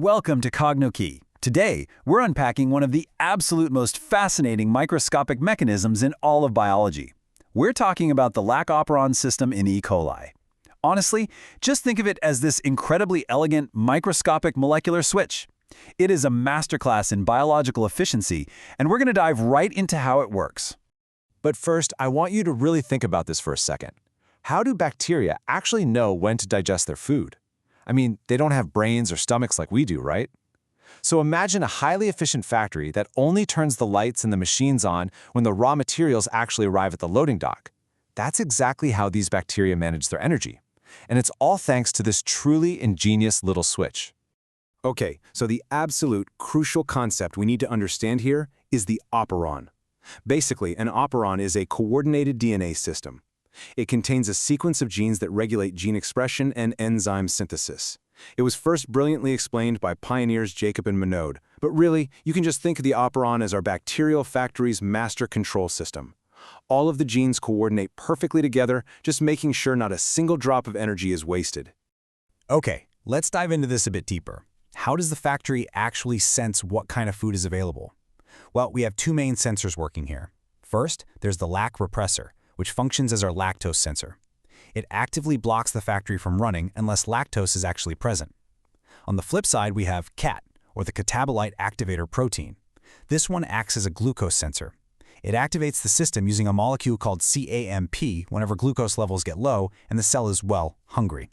Welcome to Kognito. Today, we're unpacking one of the absolute most fascinating microscopic mechanisms in all of biology. We're talking about the Lac Operon system in E. coli. Honestly, just think of it as this incredibly elegant microscopic molecular switch. It is a masterclass in biological efficiency, and we're going to dive right into how it works. But first, I want you to really think about this for a second. How do bacteria actually know when to digest their food? I mean, they don't have brains or stomachs like we do, right? So imagine a highly efficient factory that only turns the lights and the machines on when the raw materials actually arrive at the loading dock. That's exactly how these bacteria manage their energy. And it's all thanks to this truly ingenious little switch. Okay, so the absolute crucial concept we need to understand here is the operon. Basically, an operon is a coordinated DNA system. It contains a sequence of genes that regulate gene expression and enzyme synthesis. It was first brilliantly explained by pioneers Jacob and Monod, but really, you can just think of the operon as our bacterial factory's master control system. All of the genes coordinate perfectly together, just making sure not a single drop of energy is wasted. Okay, let's dive into this a bit deeper. How does the factory actually sense what kind of food is available? Well, we have two main sensors working here. First, there's the Lac Repressor, which functions as our lactose sensor. It actively blocks the factory from running unless lactose is actually present. On the flip side, we have CAT, or the Catabolite Activator protein. This one acts as a glucose sensor. It activates the system using a molecule called CAMP whenever glucose levels get low and the cell is, well, hungry.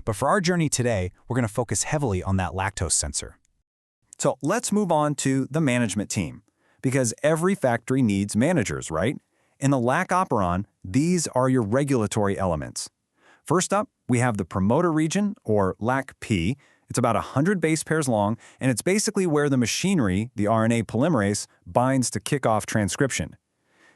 But for our journey today, we're going to focus heavily on that lactose sensor. So let's move on to the management team, because every factory needs managers, right? In the Lac Operon, these are your regulatory elements. First up, we have the promoter region, or LAC-P. It's about 100 base pairs long, and it's basically where the machinery, the RNA polymerase, binds to kick off transcription.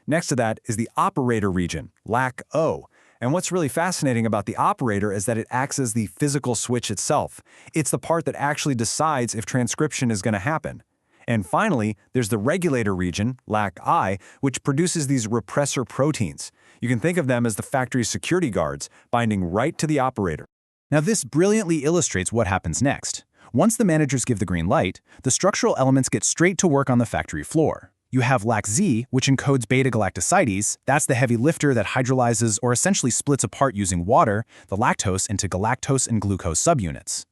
Next to that is the operator region, LAC-O. And what's really fascinating about the operator is that it acts as the physical switch itself. It's the part that actually decides if transcription is going to happen. And finally, there's the regulator region, LAC-I, which produces these repressor proteins. You can think of them as the factory's security guards, binding right to the operator. Now, this brilliantly illustrates what happens next. Once the managers give the green light, the structural elements get straight to work on the factory floor. You have LAC-Z, which encodes beta-galactosides. That's the heavy lifter that hydrolyzes or essentially splits apart using water the lactose into galactose and glucose subunits.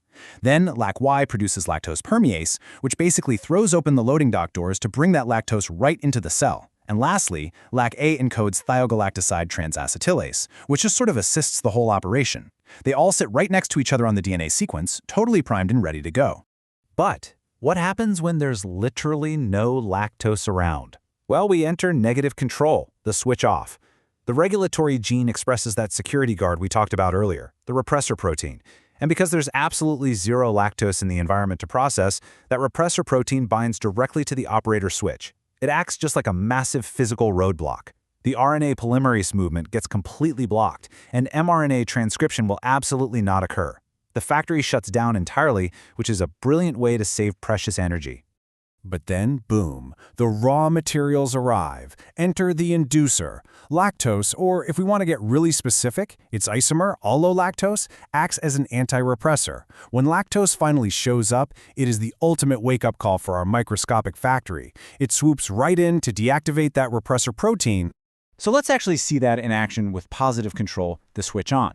Then LAC-Y produces lactose permease, which basically throws open the loading dock doors to bring that lactose right into the cell. And lastly, LAC-A encodes thiogalactoside transacetylase, which just sort of assists the whole operation. They all sit right next to each other on the DNA sequence, totally primed and ready to go. But what happens when there's literally no lactose around? Well, we enter negative control, the switch off. The regulatory gene expresses that security guard we talked about earlier, the repressor protein. And because there's absolutely zero lactose in the environment to process, that repressor protein binds directly to the operator switch. It acts just like a massive physical roadblock. The RNA polymerase movement gets completely blocked, and mRNA transcription will absolutely not occur. The factory shuts down entirely, which is a brilliant way to save precious energy. But then, boom, the raw materials arrive. Enter the inducer. Lactose, or if we want to get really specific, its isomer, allolactose, acts as an anti-repressor. When lactose finally shows up, it is the ultimate wake-up call for our microscopic factory. It swoops right in to deactivate that repressor protein. So let's actually see that in action with positive control, the switch on.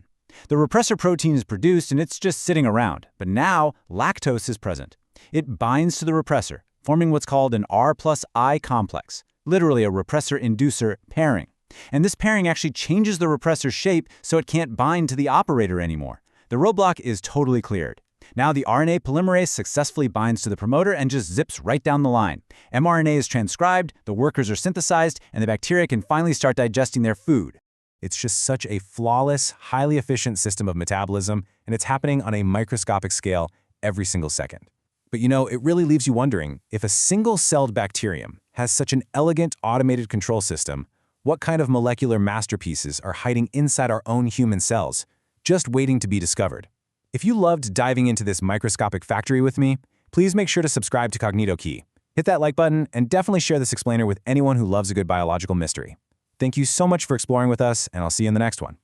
The repressor protein is produced and it's just sitting around, but now lactose is present. It binds to the repressor, forming what's called an R+I complex, literally a repressor-inducer pairing. And this pairing actually changes the repressor's shape so it can't bind to the operator anymore. The roadblock is totally cleared. Now the RNA polymerase successfully binds to the promoter and just zips right down the line. mRNA is transcribed, the workers are synthesized, and the bacteria can finally start digesting their food. It's just such a flawless, highly efficient system of metabolism, and it's happening on a microscopic scale every single second. But you know, it really leaves you wondering, if a single-celled bacterium has such an elegant automated control system, what kind of molecular masterpieces are hiding inside our own human cells, just waiting to be discovered? If you loved diving into this microscopic factory with me, please make sure to subscribe to Kognito. Hit that like button and definitely share this explainer with anyone who loves a good biological mystery. Thank you so much for exploring with us, and I'll see you in the next one.